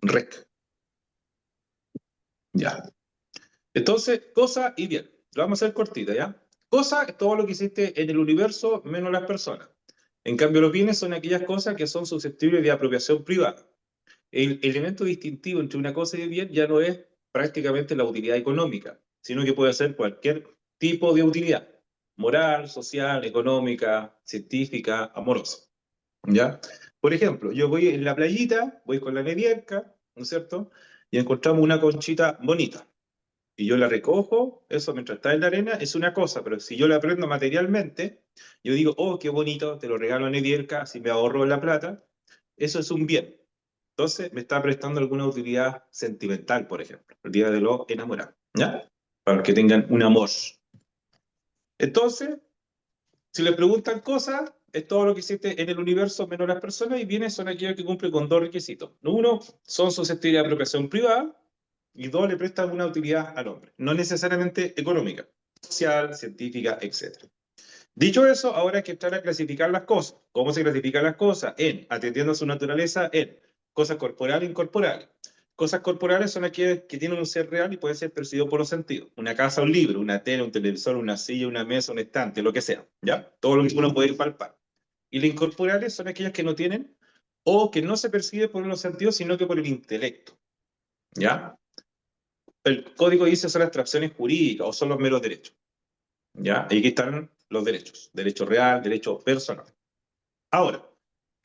Rec. Ya. Entonces, cosa y bien. Lo vamos a hacer cortita, ¿ya? Cosa es todo lo que existe en el universo menos las personas. En cambio, los bienes son aquellas cosas que son susceptibles de apropiación privada. El elemento distintivo entre una cosa y un bien ya no es prácticamente la utilidad económica, sino que puede ser cualquier tipo de utilidad, moral, social, económica, científica, amorosa. ¿Ya? Por ejemplo, yo voy en la playita, voy con la nedienca, ¿no es cierto? Y encontramos una conchita bonita. Y yo la recojo, eso mientras está en la arena es una cosa, pero si yo la prendo materialmente, yo digo, oh, qué bonito, te lo regalo a nedienca, si me ahorro la plata, eso es un bien. Entonces, me está prestando alguna utilidad sentimental, por ejemplo, el día de los enamorados, ¿ya? Para los que tengan un amor. Entonces, si le preguntan cosas, es todo lo que existe en el universo menos las personas y bienes son aquellos que cumplen con dos requisitos. Uno, son susceptibles de apropiación privada y dos, le prestan una utilidad al hombre. No necesariamente económica, social, científica, etc. Dicho eso, ahora hay que entrar a clasificar las cosas. ¿Cómo se clasifican las cosas? Atendiendo a su naturaleza, en cosas corporales e incorporales. Cosas corporales son aquellas que tienen un ser real y pueden ser percibido por los sentidos. Una casa, un libro, una tele, un televisor, una silla, una mesa, un estante, lo que sea. ¿Ya? Todo lo que uno puede palpar. Y las incorporales son aquellas que no tienen o que no se percibe por los sentidos, sino que por el intelecto. ¿Ya? El código dice son abstracciones jurídicas o son los meros derechos. ¿Ya? Y aquí están los derechos. Derecho real, derecho personal. Ahora,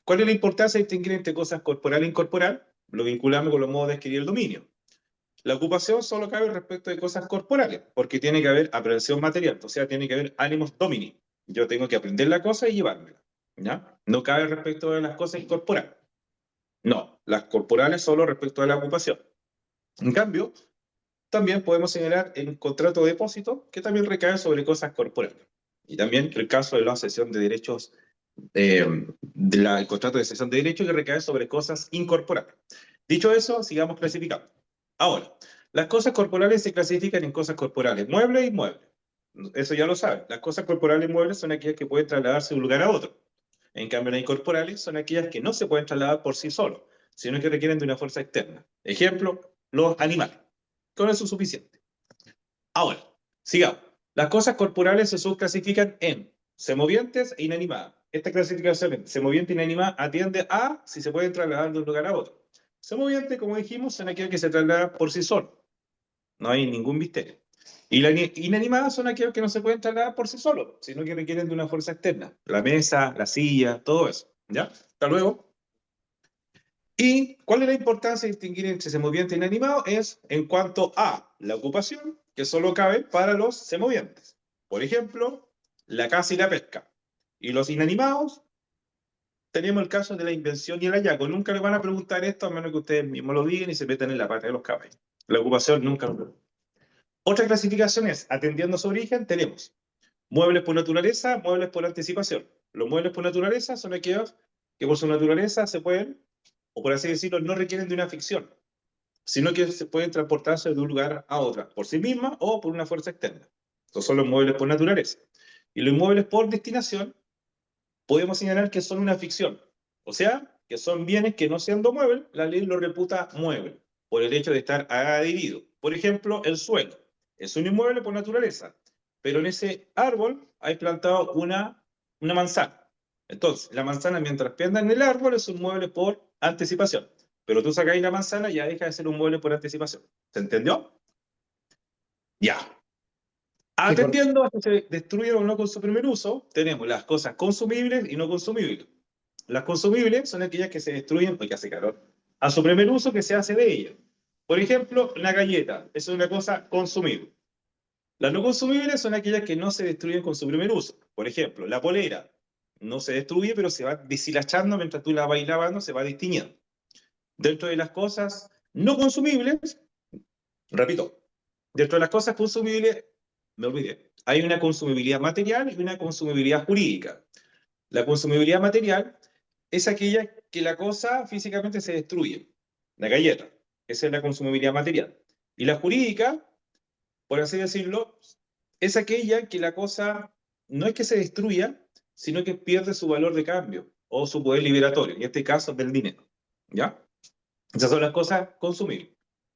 ¿cuál es la importancia de distinguir entre cosas corporal e incorporal? Lo vinculamos con los modos de adquirir el dominio. La ocupación solo cabe respecto de cosas corporales, porque tiene que haber aprehensión material, o sea, tiene que haber ánimos domini. Yo tengo que aprender la cosa y llevármela. ¿Ya? No cabe respecto de las cosas incorporales. No, las corporales solo respecto de la ocupación. En cambio, también podemos señalar el contrato de depósito, que también recae sobre cosas corporales. Y también el caso de la cesión de derechos, el contrato de cesión de derechos que recae sobre cosas incorporales. Dicho eso, sigamos clasificando. Ahora, las cosas corporales se clasifican en cosas corporales, muebles e inmuebles. Eso ya lo saben. Las cosas corporales muebles son aquellas que pueden trasladarse de un lugar a otro. En cambio, las incorporales son aquellas que no se pueden trasladar por sí solos, sino que requieren de una fuerza externa. Ejemplo, los animales. Con eso es suficiente. Ahora, sigamos. Las cosas corporales se subclasifican en semovientes e inanimadas. Esta clasificación en semoviente e inanimada atiende a si se pueden trasladar de un lugar a otro. Semovientes, como dijimos, son aquellos que se trasladan por sí solos. No hay ningún misterio. Y las inanimadas son aquellos que no se pueden trasladar por sí solos, sino que requieren de una fuerza externa. La mesa, la silla, todo eso. ¿Ya? Hasta luego. ¿Y cuál es la importancia de distinguir entre semoviente e inanimado? Es en cuanto a la ocupación, que solo cabe para los semovientes. Por ejemplo, la caza y la pesca. Y los inanimados, tenemos el caso de la invención y el hallazgo. Nunca le van a preguntar esto, a menos que ustedes mismos lo digan y se metan en la pata de los caballos. La ocupación nunca lo pregunta. Otra clasificación es, atendiendo a su origen, tenemos muebles por naturaleza, muebles por anticipación. Los muebles por naturaleza son aquellos que por su naturaleza se pueden, o por así decirlo, no requieren de una ficción, sino que se pueden transportarse de un lugar a otro, por sí misma o por una fuerza externa. Estos son los muebles por naturaleza. Y los inmuebles por destinación, podemos señalar que son una ficción. O sea, que son bienes que no siendo muebles, la ley lo reputa mueble, por el hecho de estar adherido. Por ejemplo, el suelo. Es un inmueble por naturaleza, pero en ese árbol hay plantado una manzana. Entonces, la manzana mientras penda en el árbol es un mueble por anticipación. Pero tú sacáis la manzana y ya deja de ser un mueble por anticipación. ¿Se entendió? Ya. Sí, Atendiendo a que se destruyen o no con su primer uso, tenemos las cosas consumibles y no consumibles. Las consumibles son aquellas que se destruyen, porque hace calor, a su primer uso que se hace de ellas. Por ejemplo, la galleta, eso es una cosa consumible. Las no consumibles son aquellas que no se destruyen con su primer uso. Por ejemplo, la polera no se destruye, pero se va deshilachando mientras tú la vas lavando, se va distinguiendo. Dentro de las cosas no consumibles, repito, dentro de las cosas consumibles, me olvidé, hay una consumibilidad material y una consumibilidad jurídica. La consumibilidad material es aquella que la cosa físicamente se destruye. La galleta, esa es la consumibilidad material. Y la jurídica, por así decirlo, es aquella que la cosa no es que se destruya, sino que pierde su valor de cambio o su poder liberatorio, en este caso del dinero. ¿Ya? Esas son las cosas consumibles.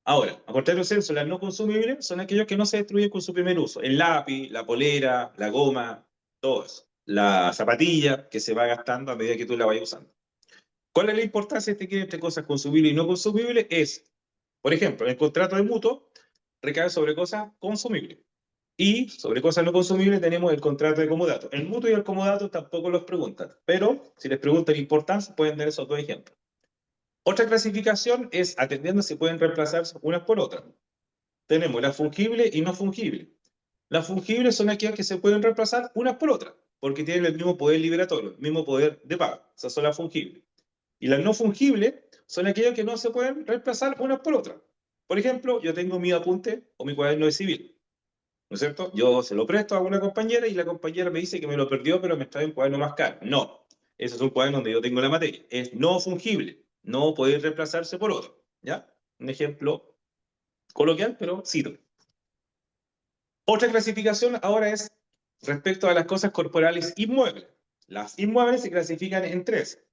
Ahora, a contrario censo, las no consumibles son aquellos que no se destruyen con su primer uso. El lápiz, la polera, la goma, todo eso. La zapatilla que se va gastando a medida que tú la vayas usando. ¿Cuál es la importancia de entre cosas consumibles y no consumibles? Es, por ejemplo, el contrato de mutuo recae sobre cosas consumibles. Y sobre cosas no consumibles tenemos el contrato de comodato. El mutuo y el comodato tampoco los preguntan, pero si les preguntan importancia, pueden dar esos dos ejemplos. Otra clasificación es atendiendo si pueden reemplazarse unas por otras. Tenemos las fungibles y no fungibles. Las fungibles son aquellas que se pueden reemplazar unas por otras, porque tienen el mismo poder liberatorio, el mismo poder de pago. Esas son las fungibles. Y las no fungibles son aquellas que no se pueden reemplazar unas por otras. Por ejemplo, yo tengo mi apunte o mi cuaderno de civil, ¿no es cierto? Yo se lo presto a una compañera y la compañera me dice que me lo perdió, pero me trae un cuaderno más caro. No, ese es un cuaderno donde yo tengo la materia. Es no fungible, no puede reemplazarse por otro. ¿Ya? Un ejemplo coloquial, pero sirve. Otra clasificación ahora es respecto a las cosas corporales inmuebles. Las inmuebles se clasifican en tres.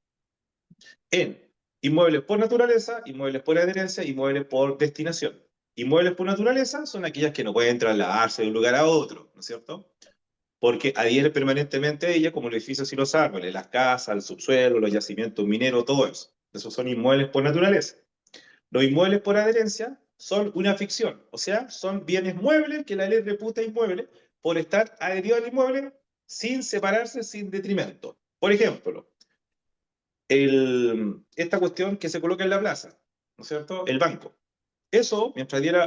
En inmuebles por naturaleza, inmuebles por adherencia, inmuebles por destinación. Inmuebles por naturaleza son aquellas que no pueden trasladarse de un lugar a otro, ¿no es cierto? Porque adhieren permanentemente a ellas, como los edificios y los árboles, las casas, el subsuelo, los yacimientos mineros, todo eso. Esos son inmuebles por naturaleza. Los inmuebles por adherencia son una ficción, o sea, son bienes muebles que la ley reputa inmuebles por estar adheridos al inmueble sin separarse, sin detrimento. Por ejemplo, esta cuestión que se coloca en la plaza, ¿no es cierto? El banco. Eso, mientras diera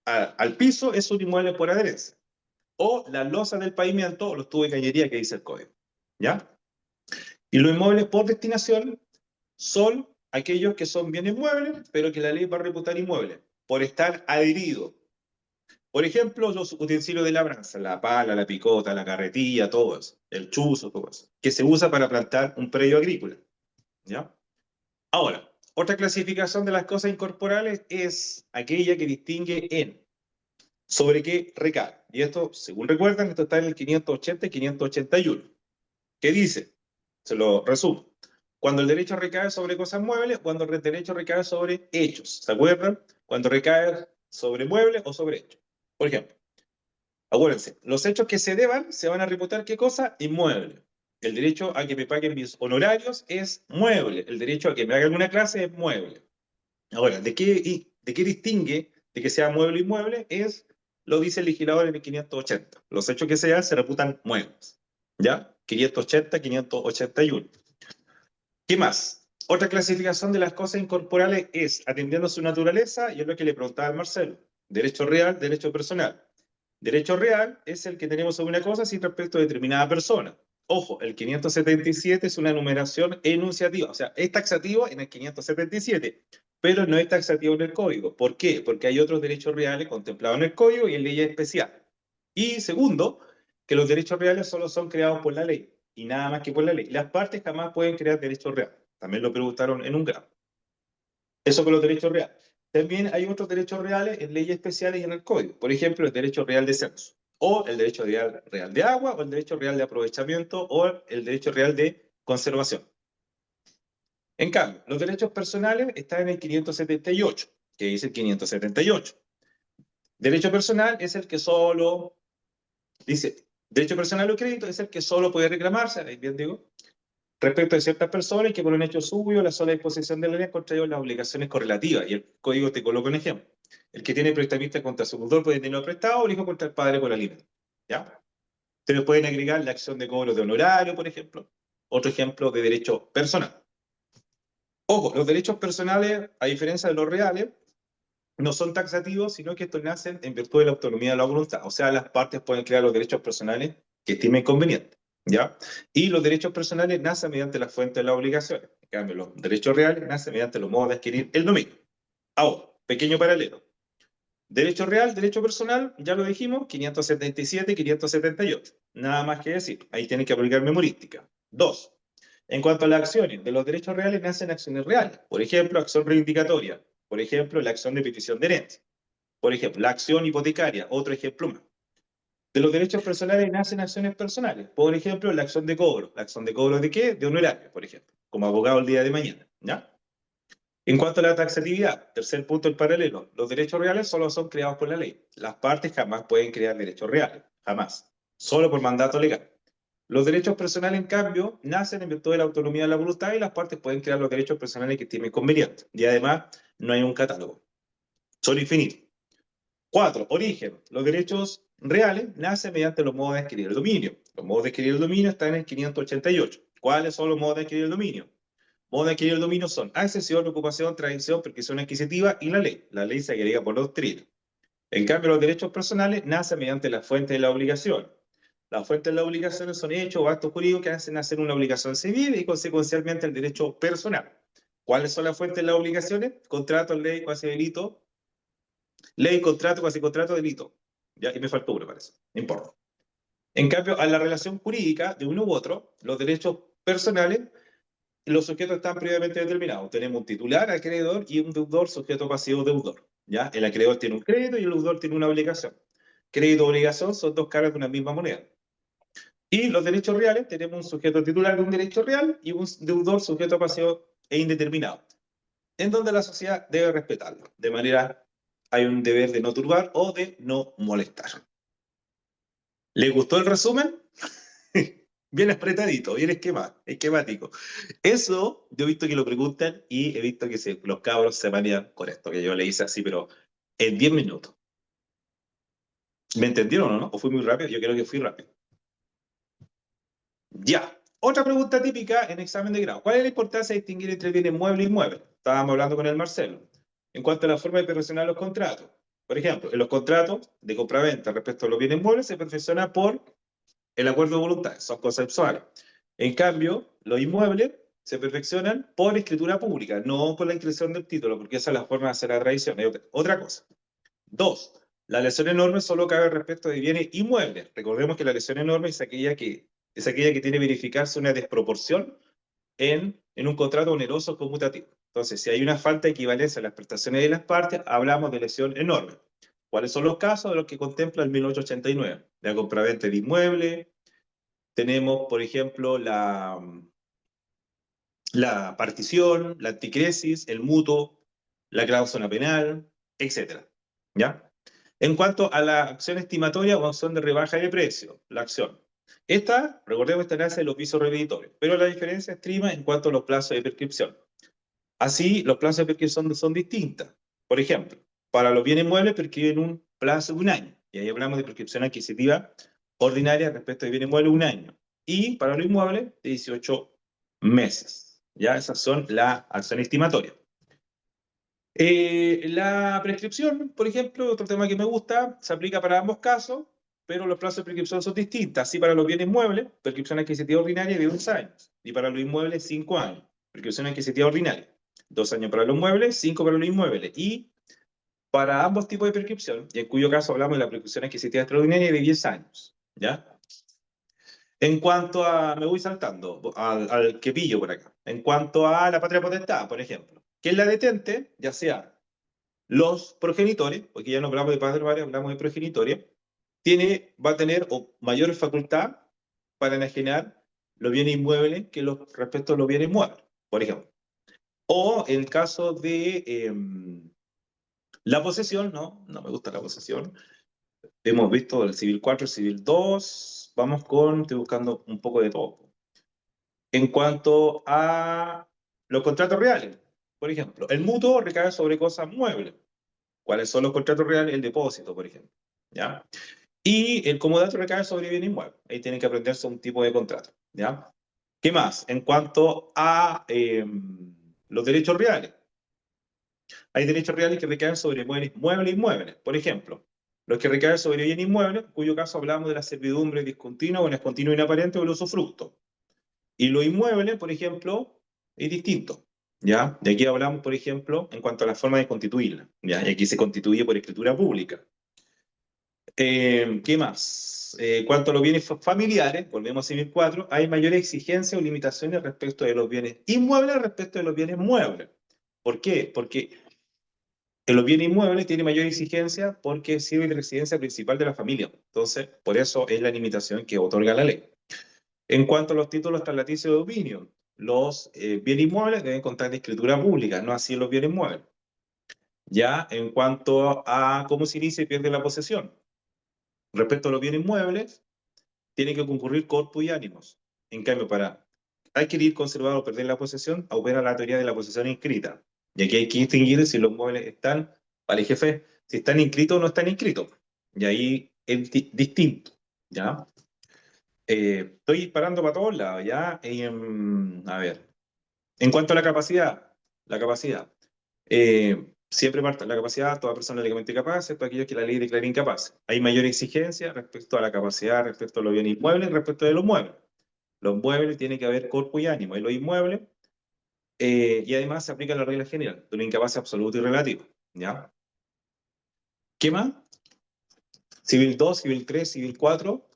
al piso, es un inmueble por adherencia. O las losas del pavimento, los tubos de cañería que dice el código. ¿Ya? Y los inmuebles por destinación son aquellos que son bienes muebles, pero que la ley va a reputar inmuebles, por estar adherido. Por ejemplo, los utensilios de labranza, la pala, la picota, la carretilla, todo eso, el chuzo, todo eso, que se usa para plantar un predio agrícola. ¿Ya? Ahora, otra clasificación de las cosas incorporales es aquella que distingue en sobre qué recae. Y esto, según recuerdan, esto está en el 580 y 581. ¿Qué dice? Se lo resumo. Cuando el derecho recae sobre cosas muebles, cuando el derecho recae sobre hechos. ¿Se acuerdan? Cuando recae sobre muebles o sobre hechos. Por ejemplo, acuérdense, los hechos que se deban se van a reputar ¿qué cosa? Inmueble. El derecho a que me paguen mis honorarios es mueble. El derecho a que me hagan una clase es mueble. Ahora, ¿de qué distingue de que sea mueble y inmueble? Lo dice el legislador en el 580. Los hechos que se dan se reputan muebles. ¿Ya? 580, 581. ¿Qué más? Otra clasificación de las cosas incorporales es, atendiendo a su naturaleza, y es lo que le preguntaba a Marcelo, derecho real, derecho personal. Derecho real es el que tenemos sobre una cosa sin respecto a determinada persona. Ojo, el 577 es una numeración enunciativa, o sea, es taxativo en el 577, pero no es taxativo en el código. ¿Por qué? Porque hay otros derechos reales contemplados en el código y en leyes especiales. Y segundo, que los derechos reales solo son creados por la ley y nada más que por la ley. Las partes jamás pueden crear derechos reales. También lo preguntaron en un grado. Eso con los derechos reales. También hay otros derechos reales en leyes especiales y en el código. Por ejemplo, el derecho real de censo, o el derecho real de agua, o el derecho real de aprovechamiento, o el derecho real de conservación. En cambio, los derechos personales están en el 578, que dice el 578. Derecho personal es el que solo, dice, derecho personal o crédito es el que solo puede reclamarse, ahí bien digo, respecto de ciertas personas que por un hecho suyo, la sola disposición de la ley han contraído las obligaciones correlativas. Y el código te coloca un ejemplo. El que tiene prestamista contra su tutor puede tenerlo prestado o el hijo contra el padre por alimento. ¿Ya? Ustedes pueden agregar la acción de cobro de honorario, por ejemplo. Otro ejemplo de derecho personal. Ojo, los derechos personales, a diferencia de los reales, no son taxativos, sino que estos nacen en virtud de la autonomía de la voluntad. O sea, las partes pueden crear los derechos personales que estimen conveniente. ¿Ya? Y los derechos personales nacen mediante la fuente de las obligaciones. En cambio, los derechos reales nacen mediante los modos de adquirir el dominio. Ahora, pequeño paralelo. Derecho real, derecho personal, ya lo dijimos, 577 y 578. Nada más que decir. Ahí tienen que aplicar memorística. Dos. En cuanto a las acciones, de los derechos reales nacen acciones reales. Por ejemplo, acción reivindicatoria. Por ejemplo, la acción de petición de herencia. Por ejemplo, la acción hipotecaria, otro ejemplo más. De los derechos personales nacen acciones personales. Por ejemplo, la acción de cobro. ¿La acción de cobro de qué? De honorario, por ejemplo. Como abogado el día de mañana. ¿Ya? En cuanto a la taxatividad, tercer punto del paralelo, los derechos reales solo son creados por la ley. Las partes jamás pueden crear derechos reales, jamás, solo por mandato legal. Los derechos personales, en cambio, nacen en virtud de la autonomía de la voluntad y las partes pueden crear los derechos personales que estimen conveniente. Y además, no hay un catálogo, son infinitos. 4. Origen. Los derechos reales nacen mediante los modos de adquirir el dominio. Los modos de adquirir el dominio están en el 588. ¿Cuáles son los modos de adquirir el dominio? Modos de adquirir el dominio son accesión, ocupación, tradición, prescripción adquisitiva y la ley. La ley se agrega por la doctrina. En cambio, los derechos personales nacen mediante la fuente de la obligación. Las fuentes de las obligaciones son hechos o actos jurídicos que hacen nacer una obligación civil y consecuencialmente el derecho personal. ¿Cuáles son las fuentes de las obligaciones? Contrato, ley, cuasi delito. Ley, contrato, cuasi contrato, delito. Ya, y me faltó uno, parece. No importa. En cambio, a la relación jurídica de uno u otro, los derechos personales, los sujetos están previamente determinados. Tenemos un titular, acreedor, y un deudor, sujeto pasivo, deudor. ¿Ya? El acreedor tiene un crédito y el deudor tiene una obligación. Crédito y obligación son dos caras de una misma moneda. Y los derechos reales, tenemos un sujeto titular de un derecho real y un deudor sujeto pasivo e indeterminado, en donde la sociedad debe respetarlo. De manera, hay un deber de no turbar o de no molestar. ¿Le gustó el resumen? Bien apretadito, bien esquemático. Eso, yo he visto que lo preguntan y he visto que los cabros se manean con esto, que yo le hice así, pero en 10 minutos. ¿Me entendieron o no? ¿O fui muy rápido? Yo creo que fui rápido. Ya. Otra pregunta típica en examen de grado. ¿Cuál es la importancia de distinguir entre bienes muebles e inmuebles? Estábamos hablando con el Marcelo. En cuanto a la forma de perfeccionar los contratos. Por ejemplo, en los contratos de compraventa respecto a los bienes muebles se perfecciona por el acuerdo de voluntades, son consensuales. En cambio, los inmuebles se perfeccionan por escritura pública, no por la inscripción del título, porque esa es la forma de hacer la tradición. Otra cosa. 2. La lesión enorme solo cabe respecto de bienes inmuebles. Recordemos que la lesión enorme es aquella que tiene que verificarse una desproporción en un contrato oneroso conmutativo. Entonces, si hay una falta de equivalencia en las prestaciones de las partes, hablamos de lesión enorme. ¿Cuáles son los casos de los que contempla el 1889? La compraventa de inmueble, tenemos, por ejemplo, la partición, la anticresis, el mutuo, la cláusula penal, etc. ¿Ya? En cuanto a la acción estimatoria o acción de rebaja de precio, la acción. Esta, recordemos, esta nace de los visos reviditorios, pero la diferencia estrima en cuanto a los plazos de prescripción. Así, los plazos de prescripción son distintas. Por ejemplo, para los bienes muebles prescriben un plazo de un año, y ahí hablamos de prescripción adquisitiva ordinaria respecto de bienes muebles un año, y para los inmuebles de 18 meses. Ya esas son las acciones estimatorias. La prescripción, por ejemplo, otro tema que me gusta, se aplica para ambos casos, pero los plazos de prescripción son distintas. Así para los bienes muebles, prescripción adquisitiva ordinaria de 2 años, y para los inmuebles 5 años. Prescripción adquisitiva ordinaria, 2 años para los muebles, 5 para los inmuebles. Y para ambos tipos de prescripción, y en cuyo caso hablamos de la prescripción adquisitiva extraordinaria de 10 años. ¿Ya? En cuanto a, me voy saltando al que pillo por acá. En cuanto a la patria potestad, por ejemplo, que es la detente, ya sea los progenitores, porque ya no hablamos de padres, hablamos de progenitores, va a tener mayor facultad para enajenar los bienes inmuebles que respecto a los bienes muebles, por ejemplo. O en el caso de la posesión, no me gusta la posesión. Hemos visto el civil 4, el civil 2, estoy buscando un poco de todo. En cuanto a los contratos reales, por ejemplo, el mutuo recae sobre cosas muebles. ¿Cuáles son los contratos reales? El depósito, por ejemplo. ¿Ya? Y el comodato recae sobre bien inmueble. Ahí tienen que aprenderse un tipo de contrato. ¿Ya? ¿Qué más? En cuanto a los derechos reales. Hay derechos reales que recaen sobre muebles e inmuebles. Por ejemplo, los que recaen sobre bien inmuebles, en cuyo caso hablamos de la servidumbre discontinua o discontinua inaparente o el usufructo. Y los inmuebles, por ejemplo, es distinto. ¿Ya? De aquí hablamos, por ejemplo, en cuanto a la forma de constituirla. ¿Ya? Y aquí se constituye por escritura pública. ¿Qué más? Cuanto a los bienes familiares, volvemos a civil 4, hay mayores exigencias o limitaciones respecto de los bienes inmuebles respecto de los bienes muebles. ¿Por qué? Porque en los bienes inmuebles tiene mayor exigencia porque sirve de residencia principal de la familia. Entonces, por eso es la limitación que otorga la ley. En cuanto a los títulos translaticios de dominio, los bienes inmuebles deben contar de escritura pública, no así los bienes inmuebles. Ya en cuanto a cómo se inicia y pierde la posesión. Respecto a los bienes inmuebles, tiene que concurrir corpus y ánimos. En cambio, para adquirir, conservar o perder la posesión, opera la teoría de la posesión inscrita. Y aquí hay que distinguir si los muebles están, vale, jefe, si están inscritos o no están inscritos. Y ahí es distinto, ¿ya? Estoy parando para todos lados, ¿ya? A ver, en cuanto a la capacidad, siempre parte la capacidad, toda persona legalmente capaz, excepto aquellos que la ley declara incapaz. Hay mayor exigencia respecto a la capacidad, respecto a los bienes inmuebles, respecto de los muebles. Los muebles tienen que haber cuerpo y ánimo, y los inmuebles, y además se aplica la regla general de una incapacidad absoluta y relativa, ¿ya? ¿Qué más? Civil 2, Civil 3, Civil 4.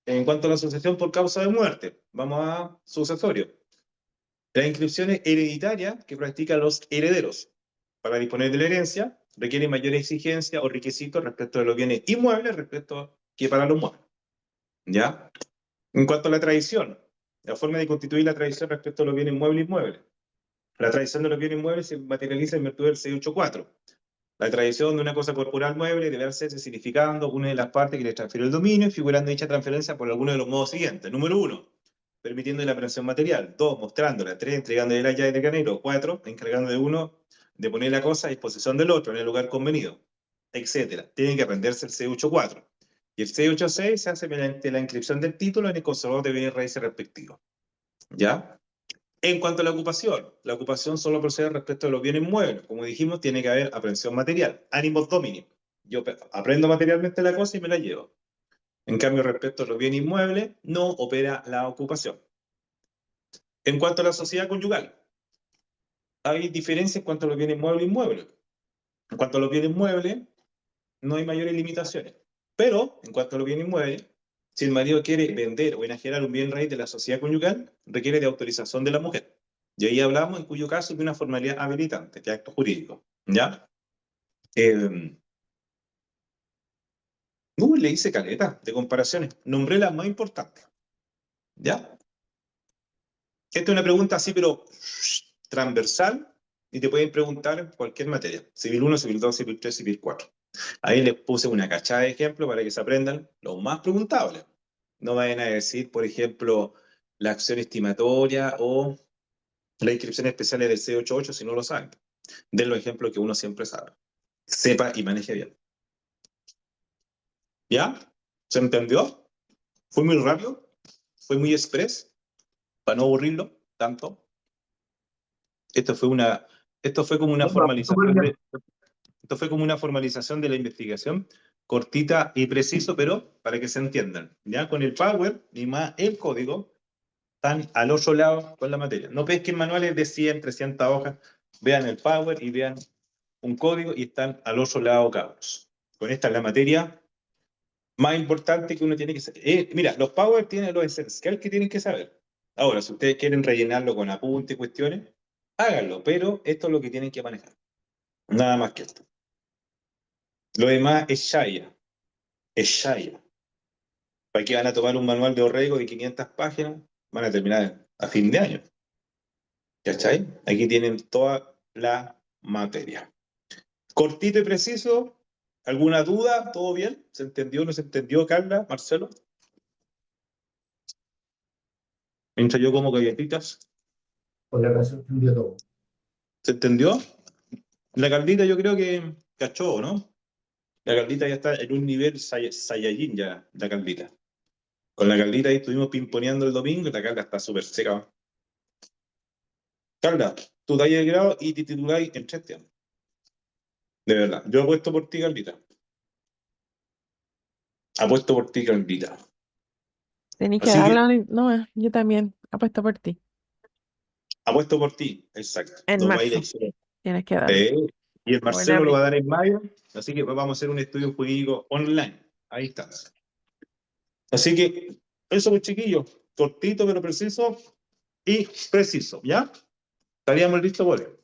En cuanto a la sucesión por causa de muerte, vamos a sucesorio. Las inscripciones hereditarias que practican los herederos para disponer de la herencia requieren mayor exigencia o requisitos respecto de los bienes inmuebles respecto que para los muebles, ¿ya? En cuanto a la tradición, la forma de constituir la tradición respecto a los bienes inmuebles e inmuebles. La tradición de los bienes inmuebles se materializa en virtud del 684. La tradición de una cosa corporal mueble debe hacerse significando una de las partes que le transfiere el dominio y figurando dicha transferencia por alguno de los modos siguientes. Número 1, permitiendo la operación material. 2, mostrándola. 3, entregándole la llave de granero. 4, encargando de uno de poner la cosa a disposición del otro en el lugar convenido, etcétera. Tienen que aprenderse el 684. Y el 686 se hace mediante la inscripción del título en el conservador de bienes raíces respectivos. ¿Ya? En cuanto a la ocupación solo procede respecto a los bienes muebles. Como dijimos, tiene que haber aprehensión material, animus domini. Yo aprendo materialmente la cosa y me la llevo. En cambio, respecto a los bienes inmuebles, no opera la ocupación. En cuanto a la sociedad conyugal, hay diferencias en cuanto a los bienes muebles e inmuebles. En cuanto a los bienes muebles, no hay mayores limitaciones. Pero, en cuanto a los bienes inmuebles, si el marido quiere vender o enajenar un bien raíz de la sociedad conyugal, requiere de autorización de la mujer. Y ahí hablamos, en cuyo caso, de una formalidad habilitante, de acto jurídico. ¿Ya? Le hice caleta de comparaciones. Nombré las más importantes. ¿Ya? Esta es una pregunta así, pero transversal, y te pueden preguntar en cualquier materia. Civil 1, Civil 2, Civil 3, Civil 4. Ahí les puse una cachada de ejemplos para que se aprendan los más preguntables. No vayan a decir, por ejemplo, la acción estimatoria o las inscripciones especiales del C88 si no lo saben. Den los ejemplos que uno siempre sabe. Sepa y maneje bien. ¿Ya? ¿Se entendió? ¿Fue muy rápido? ¿Fue muy express? Para no aburrirlo tanto. Esto fue como una formalización de la investigación, cortita y preciso, pero para que se entiendan. ¿Ya? Con el Power y más el código, están al otro lado con la materia. No pesquen manuales de 100, 300 hojas, vean el Power y vean un código y están al otro lado, cabros. Con esta es la materia más importante que uno tiene que saber. Mira, los Power tienen lo esencial que tienen que saber. Ahora, si ustedes quieren rellenarlo con apuntes y cuestiones, háganlo, pero esto es lo que tienen que manejar. Nada más que esto. Lo demás es Shaya. Es Shaya. ¿Para qué van a tomar un manual de Orrego de 500 páginas? Van a terminar a fin de año. ¿Cachai? Aquí tienen toda la materia. Cortito y preciso. ¿Alguna duda? ¿Todo bien? ¿Se entendió? ¿No se entendió, Carla? ¿Marcelo? Mientras yo como galletitas. Por la razón entendió todo. ¿Se entendió? La Carlita yo creo que cachó, ¿no? La Carlita ya está en un nivel Saiyajin ya, la Carlita. Con la Carlita ahí estuvimos pimponeando el domingo y la Carla está súper seca. Carla, tú das el grado y te tituláis en 3 días. De verdad. Yo apuesto por ti, Carlita. Apuesto por ti, Carlita. Tenés que Así que darlo. No, yo también apuesto por ti. apuesto por ti, exacto. En Nos va a ir marzo excelente. tienes que darlo. Y el O en Marcelo lo va a abril. dar en mayo, así que vamos a hacer un estudio jurídico online. Ahí está. Así que eso, pues, chiquillos, cortito pero preciso y preciso, ¿ya? Estaríamos listos, por